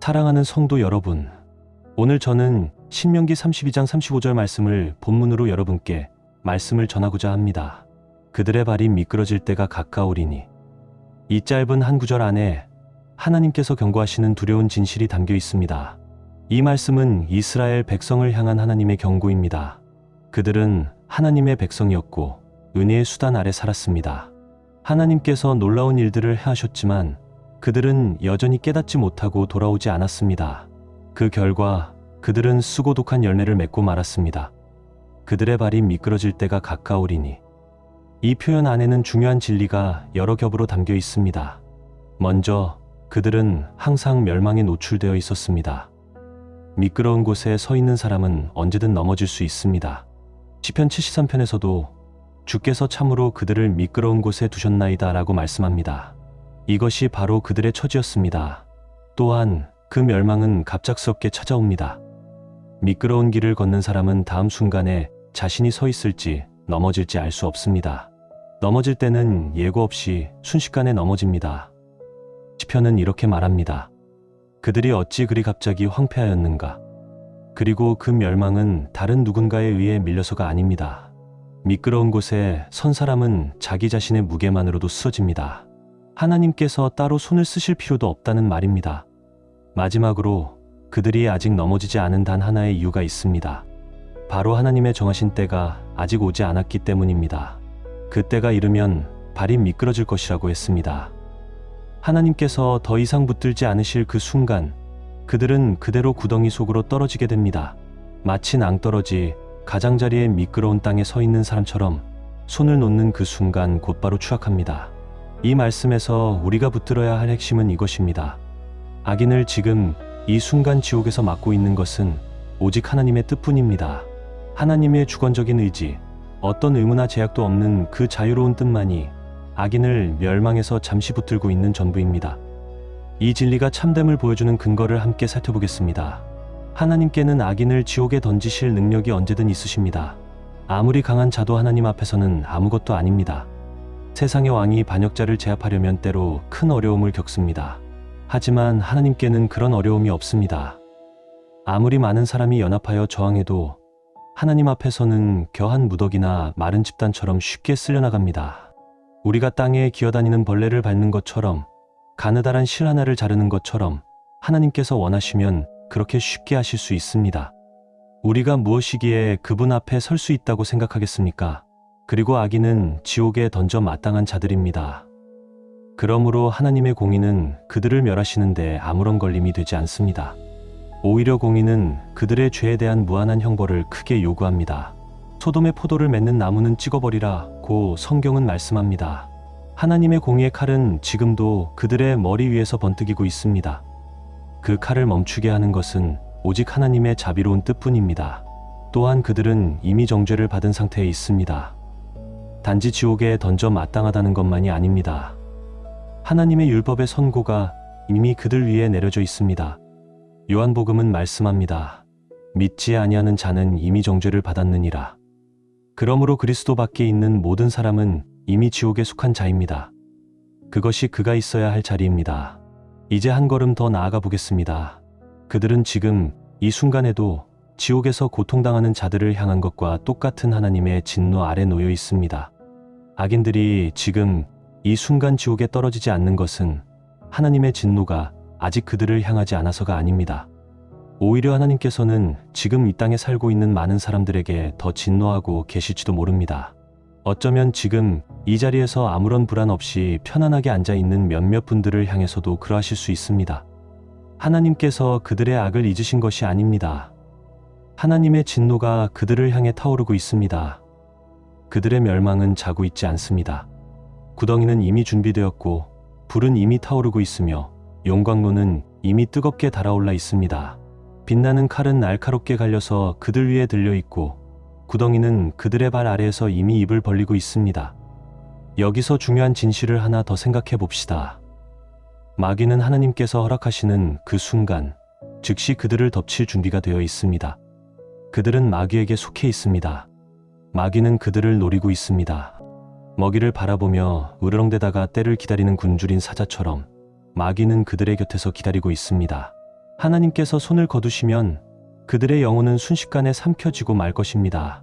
사랑하는 성도 여러분, 오늘 저는 신명기 32장 35절 말씀을 본문으로 여러분께 말씀을 전하고자 합니다. 그들의 발이 미끄러질 때가 가까우리니. 이 짧은 한 구절 안에 하나님께서 경고하시는 두려운 진실이 담겨 있습니다. 이 말씀은 이스라엘 백성을 향한 하나님의 경고입니다. 그들은 하나님의 백성이었고 은혜의 수단 아래 살았습니다. 하나님께서 놀라운 일들을 행하셨지만 그들은 여전히 깨닫지 못하고 돌아오지 않았습니다. 그 결과 그들은 쓰고 독한 열매를 맺고 말았습니다. 그들의 발이 미끄러질 때가 가까우리니. 이 표현 안에는 중요한 진리가 여러 겹으로 담겨 있습니다. 먼저 그들은 항상 멸망에 노출되어 있었습니다. 미끄러운 곳에 서 있는 사람은 언제든 넘어질 수 있습니다. 시편 73편에서도 주께서 참으로 그들을 미끄러운 곳에 두셨나이다 라고 말씀합니다. 이것이 바로 그들의 처지였습니다. 또한 그 멸망은 갑작스럽게 찾아옵니다. 미끄러운 길을 걷는 사람은 다음 순간에 자신이 서 있을지 넘어질지 알 수 없습니다. 넘어질 때는 예고 없이 순식간에 넘어집니다. 시편은 이렇게 말합니다. 그들이 어찌 그리 갑자기 황폐하였는가. 그리고 그 멸망은 다른 누군가에 의해 밀려서가 아닙니다. 미끄러운 곳에 선 사람은 자기 자신의 무게만으로도 쓰러집니다. 하나님께서 따로 손을 쓰실 필요도 없다는 말입니다. 마지막으로 그들이 아직 넘어지지 않은 단 하나의 이유가 있습니다. 바로 하나님의 정하신 때가 아직 오지 않았기 때문입니다. 그 때가 이르면 발이 미끄러질 것이라고 했습니다. 하나님께서 더 이상 붙들지 않으실 그 순간 그들은 그대로 구덩이 속으로 떨어지게 됩니다. 마치 낭떠러지 가장자리에 미끄러운 땅에 서 있는 사람처럼 손을 놓는 그 순간 곧바로 추락합니다. 이 말씀에서 우리가 붙들어야 할 핵심은 이것입니다. 악인을 지금 이 순간 지옥에서 막고 있는 것은 오직 하나님의 뜻뿐입니다. 하나님의 주권적인 의지, 어떤 의무나 제약도 없는 그 자유로운 뜻만이 악인을 멸망에서 잠시 붙들고 있는 전부입니다. 이 진리가 참됨을 보여주는 근거를 함께 살펴보겠습니다. 하나님께는 악인을 지옥에 던지실 능력이 언제든 있으십니다. 아무리 강한 자도 하나님 앞에서는 아무것도 아닙니다. 세상의 왕이 반역자를 제압하려면 때로 큰 어려움을 겪습니다. 하지만 하나님께는 그런 어려움이 없습니다. 아무리 많은 사람이 연합하여 저항해도 하나님 앞에서는 겨한 무더기나 마른 집단처럼 쉽게 쓸려나갑니다. 우리가 땅에 기어다니는 벌레를 밟는 것처럼, 가느다란 실 하나를 자르는 것처럼 하나님께서 원하시면 그렇게 쉽게 하실 수 있습니다. 우리가 무엇이기에 그분 앞에 설 수 있다고 생각하겠습니까? 그리고 악인은 지옥에 던져 마땅한 자들입니다. 그러므로 하나님의 공의는 그들을 멸하시는데 아무런 걸림이 되지 않습니다. 오히려 공의는 그들의 죄에 대한 무한한 형벌을 크게 요구합니다. 소돔의 포도를 맺는 나무는 찍어버리라 고 성경은 말씀합니다. 하나님의 공의의 칼은 지금도 그들의 머리 위에서 번뜩이고 있습니다. 그 칼을 멈추게 하는 것은 오직 하나님의 자비로운 뜻뿐입니다. 또한 그들은 이미 정죄를 받은 상태에 있습니다. 단지 지옥에 던져 마땅하다는 것만이 아닙니다. 하나님의 율법의 선고가 이미 그들 위에 내려져 있습니다. 요한복음은 말씀합니다. 믿지 아니하는 자는 이미 정죄를 받았느니라. 그러므로 그리스도 밖에 있는 모든 사람은 이미 지옥에 속한 자입니다. 그것이 그가 있어야 할 자리입니다. 이제 한 걸음 더 나아가 보겠습니다. 그들은 지금 이 순간에도 지옥에서 고통당하는 자들을 향한 것과 똑같은 하나님의 진노 아래 놓여 있습니다. 악인들이 지금 이 순간 지옥에 떨어지지 않는 것은 하나님의 진노가 아직 그들을 향하지 않아서가 아닙니다. 오히려 하나님께서는 지금 이 땅에 살고 있는 많은 사람들에게 더 진노하고 계실지도 모릅니다. 어쩌면 지금 이 자리에서 아무런 불안 없이 편안하게 앉아 있는 몇몇 분들을 향해서도 그러하실 수 있습니다. 하나님께서 그들의 악을 잊으신 것이 아닙니다. 하나님의 진노가 그들을 향해 타오르고 있습니다. 그들의 멸망은 자고 있지 않습니다. 구덩이는 이미 준비되었고 불은 이미 타오르고 있으며 용광로는 이미 뜨겁게 달아올라 있습니다. 빛나는 칼은 날카롭게 갈려서 그들 위에 들려 있고 구덩이는 그들의 발 아래에서 이미 입을 벌리고 있습니다. 여기서 중요한 진실을 하나 더 생각해 봅시다. 마귀는 하나님께서 허락하시는 그 순간 즉시 그들을 덮칠 준비가 되어 있습니다. 그들은 마귀에게 속해 있습니다. 마귀는 그들을 노리고 있습니다. 먹이를 바라보며 으르렁대다가 때를 기다리는 굶주린 사자처럼 마귀는 그들의 곁에서 기다리고 있습니다. 하나님께서 손을 거두시면 그들의 영혼은 순식간에 삼켜지고 말 것입니다.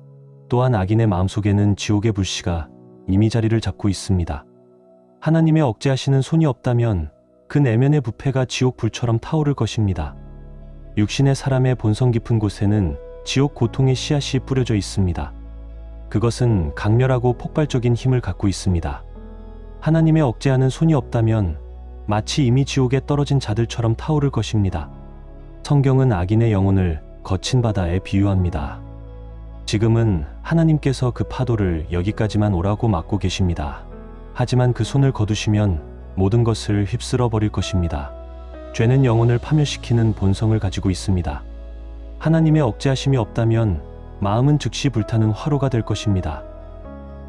또한 악인의 마음속에는 지옥의 불씨가 이미 자리를 잡고 있습니다. 하나님의 억제하시는 손이 없다면 그 내면의 부패가 지옥 불처럼 타오를 것입니다. 육신의 사람의 본성 깊은 곳에는 지옥 고통의 씨앗이 뿌려져 있습니다. 그것은 강렬하고 폭발적인 힘을 갖고 있습니다. 하나님의 억제하는 손이 없다면 마치 이미 지옥에 떨어진 자들처럼 타오를 것입니다. 성경은 악인의 영혼을 거친 바다에 비유합니다. 지금은 하나님께서 그 파도를 여기까지만 오라고 막고 계십니다. 하지만 그 손을 거두시면 모든 것을 휩쓸어 버릴 것입니다. 죄는 영혼을 파멸시키는 본성을 가지고 있습니다. 하나님의 억제하심이 없다면 마음은 즉시 불타는 화로가 될 것입니다.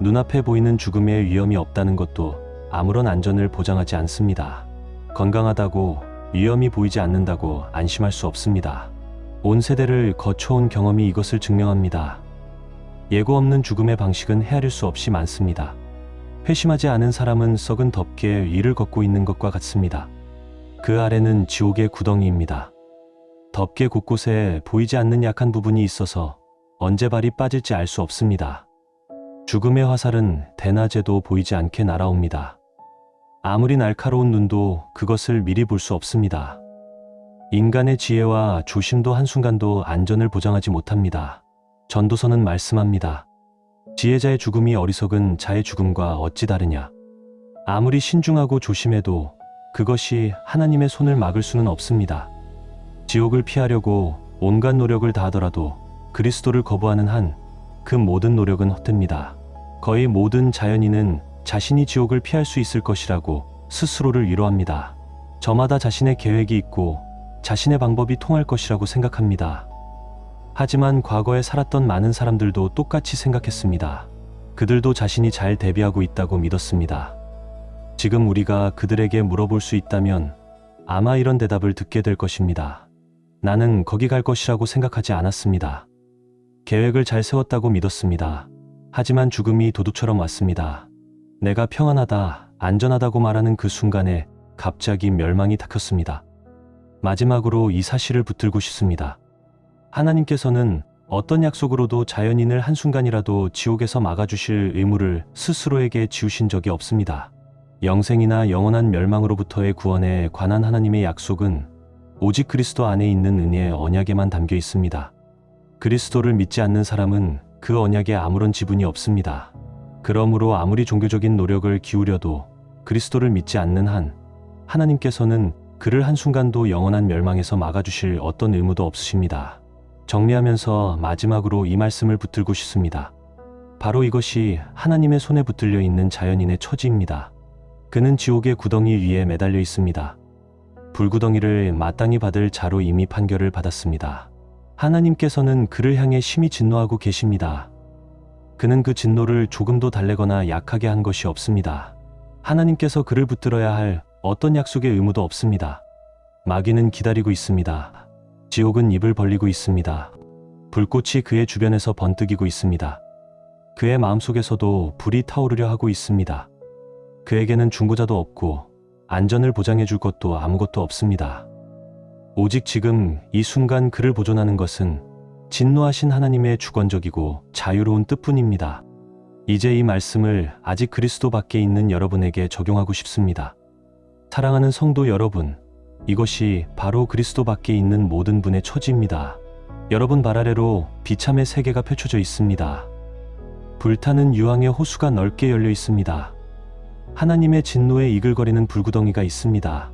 눈앞에 보이는 죽음의 위험이 없다는 것도 아무런 안전을 보장하지 않습니다. 건강하다고 위험이 보이지 않는다고 안심할 수 없습니다. 온 세대를 거쳐온 경험이 이것을 증명합니다. 예고 없는 죽음의 방식은 헤아릴 수 없이 많습니다. 회심하지 않은 사람은 썩은 덮개 위를 걷고 있는 것과 같습니다. 그 아래는 지옥의 구덩이입니다. 덮개 곳곳에 보이지 않는 약한 부분이 있어서 언제 발이 빠질지 알 수 없습니다. 죽음의 화살은 대낮에도 보이지 않게 날아옵니다. 아무리 날카로운 눈도 그것을 미리 볼 수 없습니다. 인간의 지혜와 조심도 한순간도 안전을 보장하지 못합니다. 전도서는 말씀합니다. 지혜자의 죽음이 어리석은 자의 죽음과 어찌 다르냐. 아무리 신중하고 조심해도 그것이 하나님의 손을 막을 수는 없습니다. 지옥을 피하려고 온갖 노력을 다하더라도 그리스도를 거부하는 한 그 모든 노력은 헛됩니다. 거의 모든 자연인은 자신이 지옥을 피할 수 있을 것이라고 스스로를 위로합니다. 저마다 자신의 계획이 있고 자신의 방법이 통할 것이라고 생각합니다. 하지만 과거에 살았던 많은 사람들도 똑같이 생각했습니다. 그들도 자신이 잘 대비하고 있다고 믿었습니다. 지금 우리가 그들에게 물어볼 수 있다면 아마 이런 대답을 듣게 될 것입니다. 나는 거기 갈 것이라고 생각하지 않았습니다. 계획을 잘 세웠다고 믿었습니다. 하지만 죽음이 도둑처럼 왔습니다. 내가 평안하다, 안전하다고 말하는 그 순간에 갑자기 멸망이 닥쳤습니다. 마지막으로 이 사실을 붙들고 싶습니다. 하나님께서는 어떤 약속으로도 자연인을 한순간이라도 지옥에서 막아주실 의무를 스스로에게 지우신 적이 없습니다. 영생이나 영원한 멸망으로부터의 구원에 관한 하나님의 약속은 오직 그리스도 안에 있는 은혜의 언약에만 담겨 있습니다. 그리스도를 믿지 않는 사람은 그 언약에 아무런 지분이 없습니다. 그러므로 아무리 종교적인 노력을 기울여도 그리스도를 믿지 않는 한 하나님께서는 그를 한순간도 영원한 멸망에서 막아주실 어떤 의무도 없으십니다. 정리하면서 마지막으로 이 말씀을 붙들고 싶습니다. 바로 이것이 하나님의 손에 붙들려 있는 자연인의 처지입니다. 그는 지옥의 구덩이 위에 매달려 있습니다. 불구덩이를 마땅히 받을 자로 이미 판결을 받았습니다. 하나님께서는 그를 향해 심히 진노하고 계십니다. 그는 그 진노를 조금도 달래거나 약하게 한 것이 없습니다. 하나님께서 그를 붙들어야 할 어떤 약속의 의무도 없습니다. 마귀는 기다리고 있습니다. 지옥은 입을 벌리고 있습니다. 불꽃이 그의 주변에서 번뜩이고 있습니다. 그의 마음속에서도 불이 타오르려 하고 있습니다. 그에게는 중보자도 없고 안전을 보장해 줄 것도 아무것도 없습니다. 오직 지금 이 순간 그를 보존하는 것은 진노하신 하나님의 주권적이고 자유로운 뜻뿐입니다. 이제 이 말씀을 아직 그리스도 밖에 있는 여러분에게 적용하고 싶습니다. 사랑하는 성도 여러분, 이것이 바로 그리스도 밖에 있는 모든 분의 처지입니다. 여러분 발 아래로 비참의 세계가 펼쳐져 있습니다. 불타는 유황의 호수가 넓게 열려 있습니다. 하나님의 진노에 이글거리는 불구덩이가 있습니다.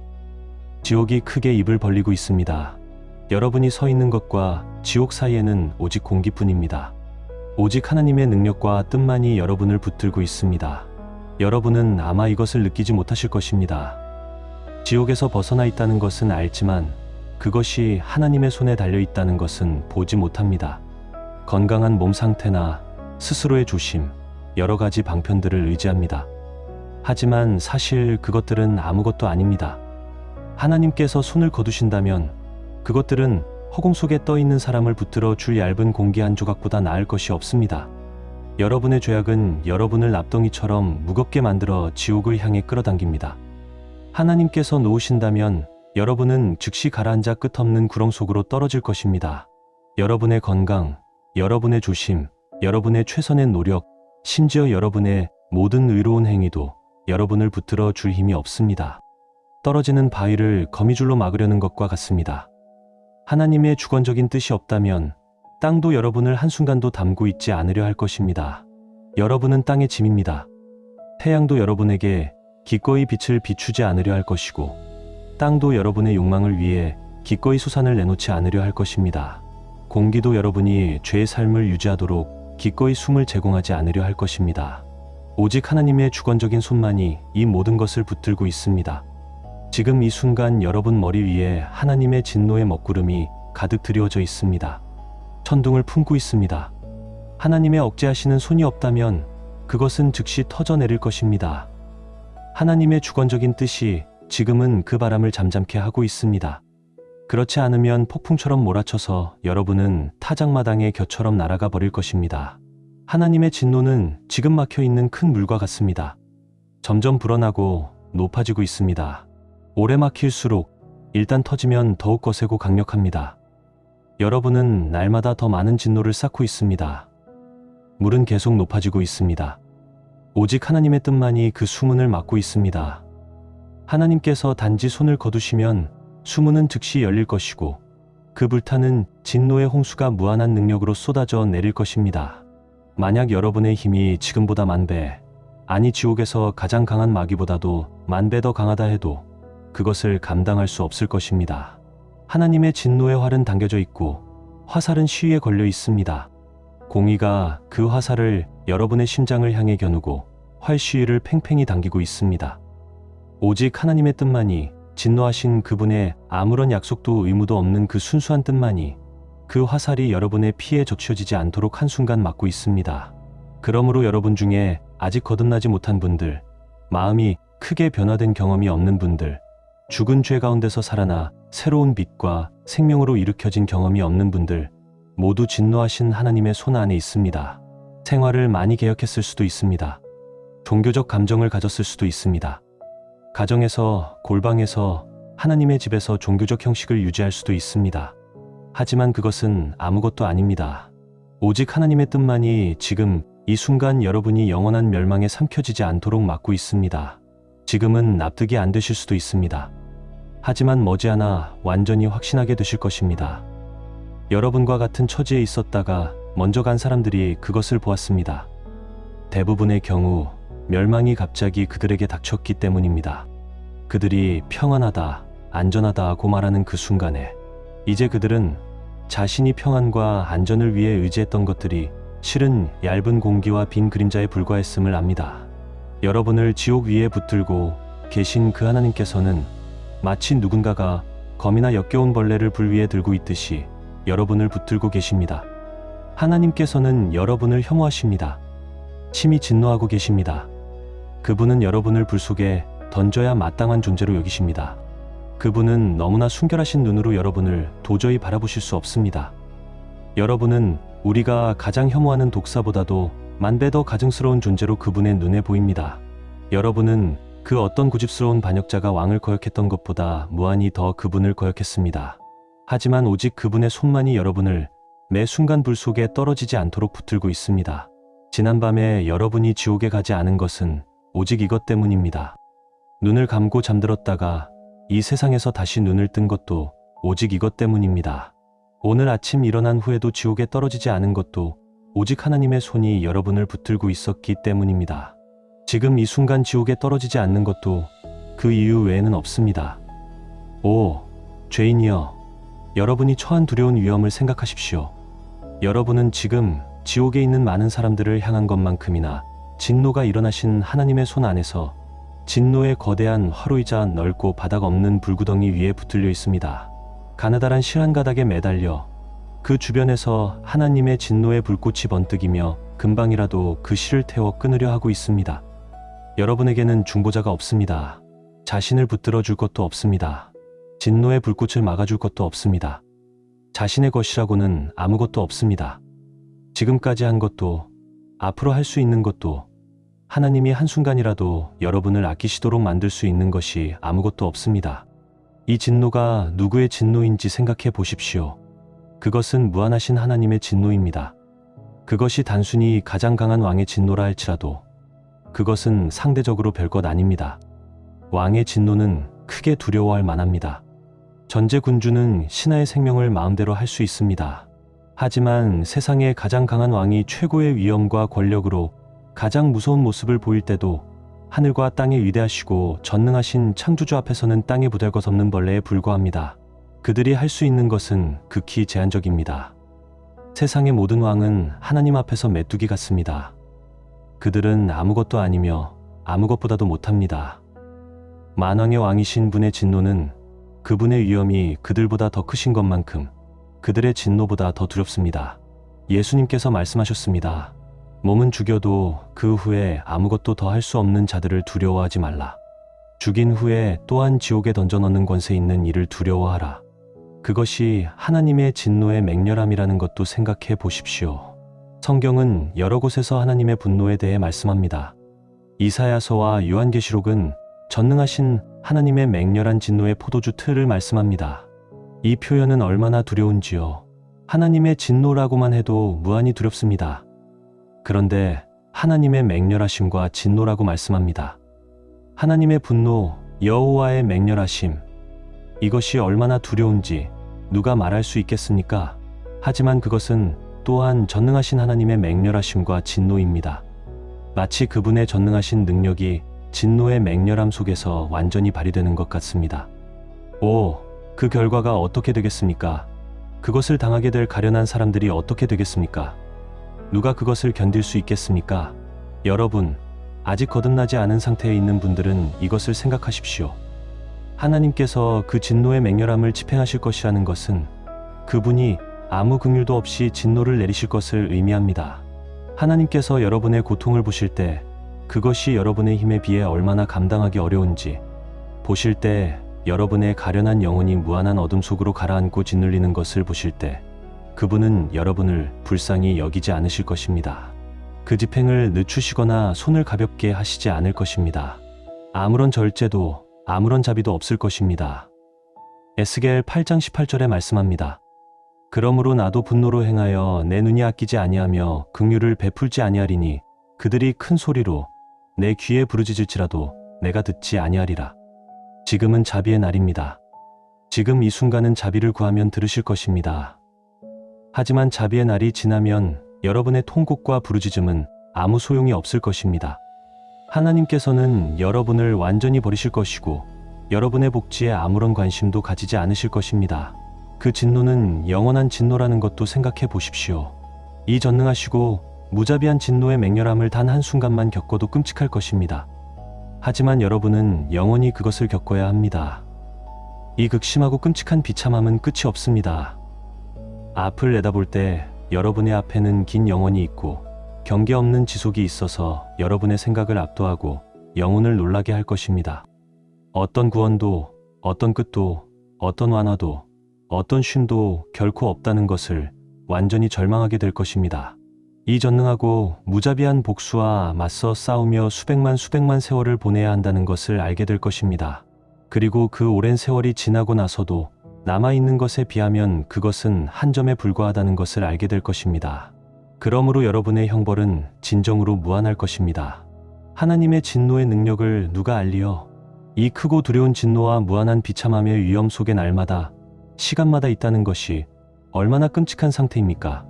지옥이 크게 입을 벌리고 있습니다. 여러분이 서 있는 것과 지옥 사이에는 오직 공기뿐입니다. 오직 하나님의 능력과 뜻만이 여러분을 붙들고 있습니다. 여러분은 아마 이것을 느끼지 못하실 것입니다. 지옥에서 벗어나 있다는 것은 알지만 그것이 하나님의 손에 달려 있다는 것은 보지 못합니다. 건강한 몸 상태나 스스로의 조심, 여러 가지 방편들을 의지합니다. 하지만 사실 그것들은 아무것도 아닙니다. 하나님께서 손을 거두신다면 그것들은 허공 속에 떠 있는 사람을 붙들어 줄 얇은 공기 한 조각보다 나을 것이 없습니다. 여러분의 죄악은 여러분을 납덩이처럼 무겁게 만들어 지옥을 향해 끌어당깁니다. 하나님께서 놓으신다면 여러분은 즉시 가라앉아 끝없는 구렁 속으로 떨어질 것입니다. 여러분의 건강, 여러분의 조심, 여러분의 최선의 노력, 심지어 여러분의 모든 의로운 행위도 여러분을 붙들어 줄 힘이 없습니다. 떨어지는 바위를 거미줄로 막으려는 것과 같습니다. 하나님의 주권적인 뜻이 없다면 땅도 여러분을 한순간도 담고 있지 않으려 할 것입니다. 여러분은 땅의 짐입니다. 태양도 여러분에게 기꺼이 빛을 비추지 않으려 할 것이고, 땅도 여러분의 욕망을 위해 기꺼이 수산을 내놓지 않으려 할 것입니다. 공기도 여러분이 죄의 삶을 유지하도록 기꺼이 숨을 제공하지 않으려 할 것입니다. 오직 하나님의 주권적인 손만이 이 모든 것을 붙들고 있습니다. 지금 이 순간 여러분 머리 위에 하나님의 진노의 먹구름이 가득 드리워져 있습니다. 천둥을 품고 있습니다. 하나님의 억제하시는 손이 없다면 그것은 즉시 터져내릴 것입니다. 하나님의 주권적인 뜻이 지금은 그 바람을 잠잠케 하고 있습니다. 그렇지 않으면 폭풍처럼 몰아쳐서 여러분은 타작마당의 겨처럼 날아가 버릴 것입니다. 하나님의 진노는 지금 막혀 있는 큰 물과 같습니다. 점점 불어나고 높아지고 있습니다. 오래 막힐수록 일단 터지면 더욱 거세고 강력합니다. 여러분은 날마다 더 많은 진노를 쌓고 있습니다. 물은 계속 높아지고 있습니다. 오직 하나님의 뜻만이 그 수문을 막고 있습니다. 하나님께서 단지 손을 거두시면 수문은 즉시 열릴 것이고, 그 불타는 진노의 홍수가 무한한 능력으로 쏟아져 내릴 것입니다. 만약 여러분의 힘이 지금보다 만배, 아니 지옥에서 가장 강한 마귀보다도 만배 더 강하다 해도 그것을 감당할 수 없을 것입니다. 하나님의 진노의 활은 당겨져 있고 화살은 시위에 걸려 있습니다. 공의가 그 화살을 여러분의 심장을 향해 겨누고 활 시위를 팽팽히 당기고 있습니다. 오직 하나님의 뜻만이, 진노하신 그분의 아무런 약속도 의무도 없는 그 순수한 뜻만이 그 화살이 여러분의 피에 젖혀지지 않도록 한순간 막고 있습니다. 그러므로 여러분 중에 아직 거듭나지 못한 분들, 마음이 크게 변화된 경험이 없는 분들, 죽은 죄 가운데서 살아나 새로운 빛과 생명으로 일으켜진 경험이 없는 분들, 모두 진노하신 하나님의 손 안에 있습니다. 생활을 많이 개혁했을 수도 있습니다. 종교적 감정을 가졌을 수도 있습니다. 가정에서, 골방에서, 하나님의 집에서 종교적 형식을 유지할 수도 있습니다. 하지만 그것은 아무것도 아닙니다. 오직 하나님의 뜻만이 지금 이 순간 여러분이 영원한 멸망에 삼켜지지 않도록 막고 있습니다. 지금은 납득이 안 되실 수도 있습니다. 하지만 머지않아 완전히 확신하게 되실 것입니다. 여러분과 같은 처지에 있었다가 먼저 간 사람들이 그것을 보았습니다. 대부분의 경우 멸망이 갑자기 그들에게 닥쳤기 때문입니다. 그들이 평안하다, 안전하다 하고 말하는 그 순간에 이제 그들은 자신이 평안과 안전을 위해 의지했던 것들이 실은 얇은 공기와 빈 그림자에 불과했음을 압니다. 여러분을 지옥 위에 붙들고 계신 그 하나님께서는 마치 누군가가 거미나 역겨운 벌레를 불 위에 들고 있듯이 여러분을 붙들고 계십니다. 하나님께서는 여러분을 혐오하십니다. 심히 진노하고 계십니다. 그분은 여러분을 불 속에 던져야 마땅한 존재로 여기십니다. 그분은 너무나 순결하신 눈으로 여러분을 도저히 바라보실 수 없습니다. 여러분은 우리가 가장 혐오하는 독사보다도 만배 더 가증스러운 존재로 그분의 눈에 보입니다. 여러분은 그 어떤 고집스러운 반역자가 왕을 거역했던 것보다 무한히 더 그분을 거역했습니다. 하지만 오직 그분의 손만이 여러분을 매 순간 불 속에 떨어지지 않도록 붙들고 있습니다. 지난밤에 여러분이 지옥에 가지 않은 것은 오직 이것 때문입니다. 눈을 감고 잠들었다가 이 세상에서 다시 눈을 뜬 것도 오직 이것 때문입니다. 오늘 아침 일어난 후에도 지옥에 떨어지지 않은 것도 오직 하나님의 손이 여러분을 붙들고 있었기 때문입니다. 지금 이 순간 지옥에 떨어지지 않는 것도 그 이유 외에는 없습니다. 오, 죄인이여, 여러분이 처한 두려운 위험을 생각하십시오. 여러분은 지금 지옥에 있는 많은 사람들을 향한 것만큼이나 진노가 일어나신 하나님의 손 안에서 진노의 거대한 화로이자 넓고 바닥 없는 불구덩이 위에 붙들려 있습니다. 가느다란 실 한 가닥에 매달려 그 주변에서 하나님의 진노의 불꽃이 번뜩이며 금방이라도 그 실을 태워 끊으려 하고 있습니다. 여러분에게는 중보자가 없습니다. 자신을 붙들어 줄 것도 없습니다. 진노의 불꽃을 막아줄 것도 없습니다. 자신의 것이라고는 아무것도 없습니다. 지금까지 한 것도, 앞으로 할 수 있는 것도, 하나님이 한순간이라도 여러분을 아끼시도록 만들 수 있는 것이 아무것도 없습니다. 이 진노가 누구의 진노인지 생각해 보십시오. 그것은 무한하신 하나님의 진노입니다. 그것이 단순히 가장 강한 왕의 진노라 할지라도 그것은 상대적으로 별것 아닙니다. 왕의 진노는 크게 두려워할 만합니다. 전제 군주는 신하의 생명을 마음대로 할 수 있습니다. 하지만 세상의 가장 강한 왕이 최고의 위엄과 권력으로 가장 무서운 모습을 보일 때도 하늘과 땅에 위대하시고 전능하신 창조주 앞에서는 땅에 부들것없는 벌레에 불과합니다. 그들이 할 수 있는 것은 극히 제한적입니다. 세상의 모든 왕은 하나님 앞에서 메뚜기 같습니다. 그들은 아무것도 아니며 아무것보다도 못합니다. 만왕의 왕이신 분의 진노는 그분의 위엄이 그들보다 더 크신 것만큼 그들의 진노보다 더 두렵습니다. 예수님께서 말씀하셨습니다. 몸은 죽여도 그 후에 아무것도 더 할 수 없는 자들을 두려워하지 말라. 죽인 후에 또한 지옥에 던져넣는 권세 있는 이를 두려워하라. 그것이 하나님의 진노의 맹렬함이라는 것도 생각해 보십시오. 성경은 여러 곳에서 하나님의 분노에 대해 말씀합니다. 이사야서와 요한계시록은 전능하신 하나님의 맹렬한 진노의 포도주 틀을 말씀합니다. 이 표현은 얼마나 두려운지요. 하나님의 진노라고만 해도 무한히 두렵습니다. 그런데 하나님의 맹렬하심과 진노라고 말씀합니다. 하나님의 분노, 여호와의 맹렬하심, 이것이 얼마나 두려운지 누가 말할 수 있겠습니까? 하지만 그것은 또한 전능하신 하나님의 맹렬하심과 진노입니다. 마치 그분의 전능하신 능력이 진노의 맹렬함 속에서 완전히 발휘되는 것 같습니다. 그 결과가 어떻게 되겠습니까? 그것을 당하게 될 가련한 사람들이 어떻게 되겠습니까? 누가 그것을 견딜 수 있겠습니까? 여러분, 아직 거듭나지 않은 상태에 있는 분들은 이것을 생각하십시오. 하나님께서 그 진노의 맹렬함을 집행하실 것이라는 것은 그분이 아무 긍휼도 없이 진노를 내리실 것을 의미합니다. 하나님께서 여러분의 고통을 보실 때 그것이 여러분의 힘에 비해 얼마나 감당하기 어려운지 보실 때, 여러분의 가련한 영혼이 무한한 어둠 속으로 가라앉고 짓눌리는 것을 보실 때 그분은 여러분을 불쌍히 여기지 않으실 것입니다. 그 집행을 늦추시거나 손을 가볍게 하시지 않을 것입니다. 아무런 절제도 아무런 자비도 없을 것입니다. 에스겔 8장 18절에 말씀합니다. 그러므로 나도 분노로 행하여 내 눈이 아끼지 아니하며 긍휼을 베풀지 아니하리니 그들이 큰 소리로 내 귀에 부르짖을지라도 내가 듣지 아니하리라. 지금은 자비의 날입니다. 지금 이 순간은 자비를 구하면 들으실 것입니다. 하지만 자비의 날이 지나면 여러분의 통곡과 부르짖음은 아무 소용이 없을 것입니다. 하나님께서는 여러분을 완전히 버리실 것이고 여러분의 복지에 아무런 관심도 가지지 않으실 것입니다. 그 진노는 영원한 진노라는 것도 생각해 보십시오. 이 전능하시고 무자비한 진노의 맹렬함을 단 한순간만 겪어도 끔찍할 것입니다. 하지만 여러분은 영원히 그것을 겪어야 합니다. 이 극심하고 끔찍한 비참함은 끝이 없습니다. 앞을 내다볼 때 여러분의 앞에는 긴 영원이 있고 경계 없는 지속이 있어서 여러분의 생각을 압도하고 영혼을 놀라게 할 것입니다. 어떤 구원도, 어떤 끝도, 어떤 완화도, 어떤 쉼도 결코 없다는 것을 완전히 절망하게 될 것입니다. 이 전능하고 무자비한 복수와 맞서 싸우며 수백만 세월을 보내야 한다는 것을 알게 될 것입니다. 그리고 그 오랜 세월이 지나고 나서도 남아있는 것에 비하면 그것은 한 점에 불과하다는 것을 알게 될 것입니다. 그러므로 여러분의 형벌은 진정으로 무한할 것입니다. 하나님의 진노의 능력을 누가 알리요? 이 크고 두려운 진노와 무한한 비참함의 위험 속에 날마다 시간마다 있다는 것이 얼마나 끔찍한 상태입니까?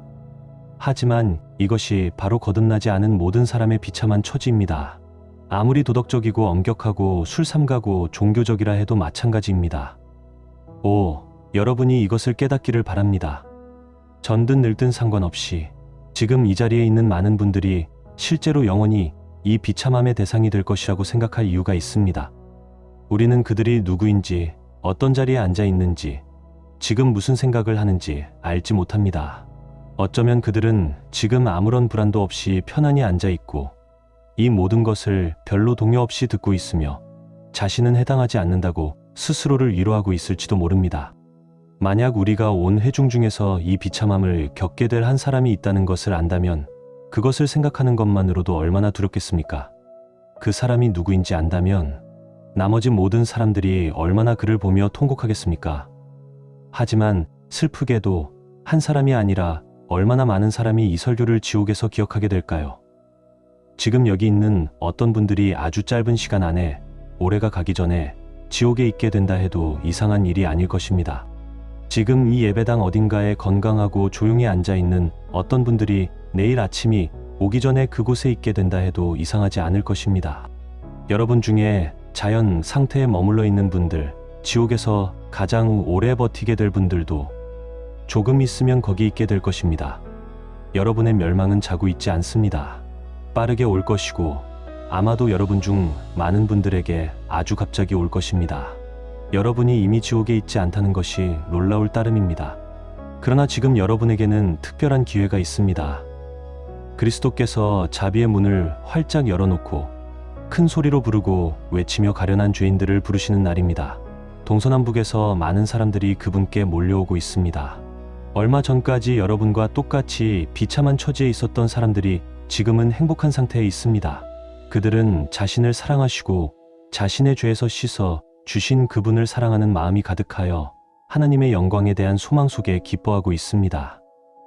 하지만 이것이 바로 거듭나지 않은 모든 사람의 비참한 처지입니다. 아무리 도덕적이고 엄격하고 술삼가고 종교적이라 해도 마찬가지입니다. 여러분이 이것을 깨닫기를 바랍니다. 전든 늙든 상관없이 지금 이 자리에 있는 많은 분들이 실제로 영원히 이 비참함의 대상이 될 것이라고 생각할 이유가 있습니다. 우리는 그들이 누구인지, 어떤 자리에 앉아 있는지, 지금 무슨 생각을 하는지 알지 못합니다. 어쩌면 그들은 지금 아무런 불안도 없이 편안히 앉아 있고 이 모든 것을 별로 동요 없이 듣고 있으며 자신은 해당하지 않는다고 스스로를 위로하고 있을지도 모릅니다. 만약 우리가 온 회중 중에서 이 비참함을 겪게 될 한 사람이 있다는 것을 안다면 그것을 생각하는 것만으로도 얼마나 두렵겠습니까? 그 사람이 누구인지 안다면 나머지 모든 사람들이 얼마나 그를 보며 통곡하겠습니까? 하지만 슬프게도 한 사람이 아니라 얼마나 많은 사람이 이 설교를 지옥에서 기억하게 될까요? 지금 여기 있는 어떤 분들이 아주 짧은 시간 안에 올해가 가기 전에 지옥에 있게 된다 해도 이상한 일이 아닐 것입니다. 지금 이 예배당 어딘가에 건강하고 조용히 앉아있는 어떤 분들이 내일 아침이 오기 전에 그곳에 있게 된다 해도 이상하지 않을 것입니다. 여러분 중에 자연 상태에 머물러 있는 분들, 지옥에서 가장 오래 버티게 될 분들도 조금 있으면 거기 있게 될 것입니다. 여러분의 멸망은 자고 있지 않습니다. 빠르게 올 것이고 아마도 여러분 중 많은 분들에게 아주 갑자기 올 것입니다. 여러분이 이미 지옥에 있지 않다는 것이 놀라울 따름입니다. 그러나 지금 여러분에게는 특별한 기회가 있습니다. 그리스도께서 자비의 문을 활짝 열어놓고 큰 소리로 부르고 외치며 가련한 죄인들을 부르시는 날입니다. 동서남북에서 많은 사람들이 그분께 몰려오고 있습니다. 얼마 전까지 여러분과 똑같이 비참한 처지에 있었던 사람들이 지금은 행복한 상태에 있습니다. 그들은 자신을 사랑하시고 자신의 죄에서 씻어 주신 그분을 사랑하는 마음이 가득하여 하나님의 영광에 대한 소망 속에 기뻐하고 있습니다.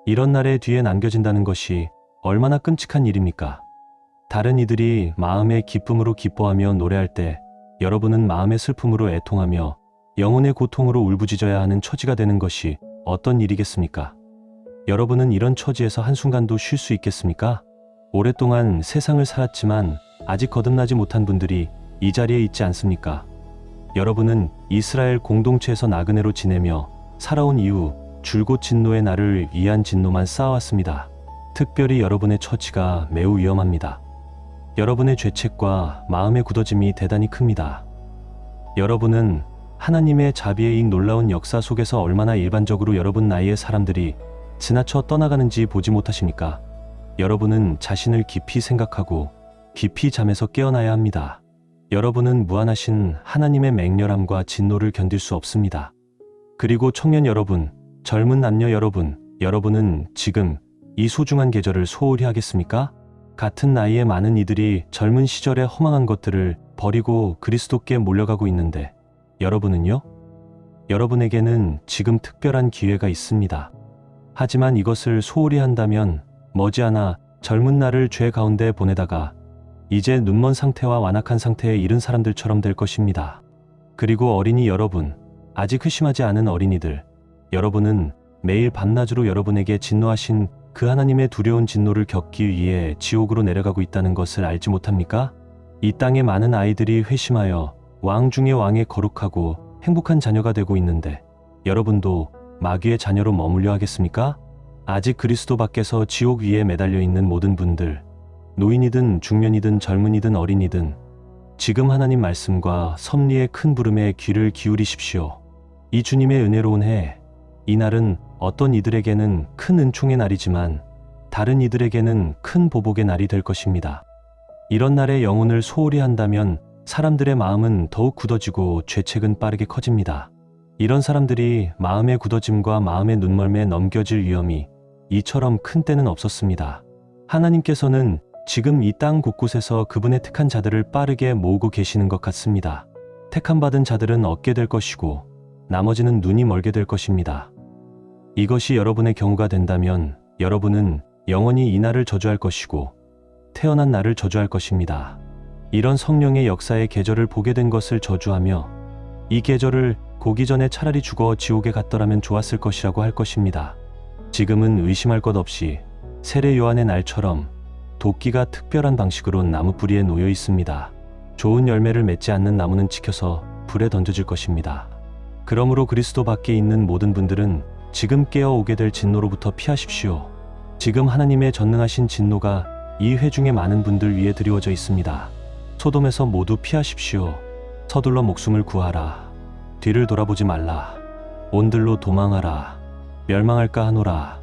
이런 날에 뒤에 남겨진다는 것이 얼마나 끔찍한 일입니까? 다른 이들이 마음의 기쁨으로 기뻐하며 노래할 때 여러분은 마음의 슬픔으로 애통하며 영혼의 고통으로 울부짖어야 하는 처지가 되는 것이 어떤 일이겠습니까? 여러분은 이런 처지에서 한순간도 쉴 수 있겠습니까? 오랫동안 세상을 살았지만 아직 거듭나지 못한 분들이 이 자리에 있지 않습니까? 여러분은 이스라엘 공동체에서 나그네로 지내며 살아온 이후 줄곧 진노의 날을 위한 진노만 쌓아왔습니다. 특별히 여러분의 처지가 매우 위험합니다. 여러분의 죄책과 마음의 굳어짐이 대단히 큽니다. 여러분은 하나님의 자비의 이 놀라운 역사 속에서 얼마나 일반적으로 여러분 나이의 사람들이 지나쳐 떠나가는지 보지 못하십니까? 여러분은 자신을 깊이 생각하고 깊이 잠에서 깨어나야 합니다. 여러분은 무한하신 하나님의 맹렬함과 진노를 견딜 수 없습니다. 그리고 청년 여러분, 젊은 남녀 여러분, 여러분은 지금 이 소중한 계절을 소홀히 하겠습니까? 같은 나이의 많은 이들이 젊은 시절의 허망한 것들을 버리고 그리스도께 몰려가고 있는데 여러분은요? 여러분에게는 지금 특별한 기회가 있습니다. 하지만 이것을 소홀히 한다면 머지않아 젊은 날을 죄 가운데 보내다가 이제 눈먼 상태와 완악한 상태에 이른 사람들처럼 될 것입니다. 그리고 어린이 여러분, 아직 회심하지 않은 어린이들, 여러분은 매일 밤낮으로 여러분에게 진노하신 그 하나님의 두려운 진노를 겪기 위해 지옥으로 내려가고 있다는 것을 알지 못합니까? 이 땅의 많은 아이들이 회심하여 왕 중의 왕에 거룩하고 행복한 자녀가 되고 있는데 여러분도 마귀의 자녀로 머물려 하겠습니까? 아직 그리스도 밖에서 지옥 위에 매달려 있는 모든 분들, 노인이든 중년이든 젊은이든 어린이든 지금 하나님 말씀과 섭리의 큰 부름에 귀를 기울이십시오. 이 주님의 은혜로운 해, 이 날은 어떤 이들에게는 큰 은총의 날이지만 다른 이들에게는 큰 보복의 날이 될 것입니다. 이런 날에 영혼을 소홀히 한다면 사람들의 마음은 더욱 굳어지고 죄책은 빠르게 커집니다. 이런 사람들이 마음의 굳어짐과 마음의 눈멀매 넘겨질 위험이 이처럼 큰 때는 없었습니다. 하나님께서는 지금 이 땅 곳곳에서 그분의 택한 자들을 빠르게 모으고 계시는 것 같습니다. 택함받은 자들은 얻게 될 것이고 나머지는 눈이 멀게 될 것입니다. 이것이 여러분의 경우가 된다면 여러분은 영원히 이 날을 저주할 것이고 태어난 날을 저주할 것입니다. 이런 성령의 역사의 계절을 보게 된 것을 저주하며 이 계절을 고기 전에 차라리 죽어 지옥에 갔더라면 좋았을 것이라고 할 것입니다. 지금은 의심할 것 없이 세례 요한의 날처럼 도끼가 특별한 방식으로 나무 뿌리에 놓여 있습니다. 좋은 열매를 맺지 않는 나무는 지켜서 불에 던져질 것입니다. 그러므로 그리스도 밖에 있는 모든 분들은 지금 깨어오게 될 진노로부터 피하십시오. 지금 하나님의 전능하신 진노가 이 회중의 많은 분들 위에 드리워져 있습니다. 소돔에서 모두 피하십시오. 서둘러 목숨을 구하라. 뒤를 돌아보지 말라. 온들로 도망하라. 멸망할까 하노라.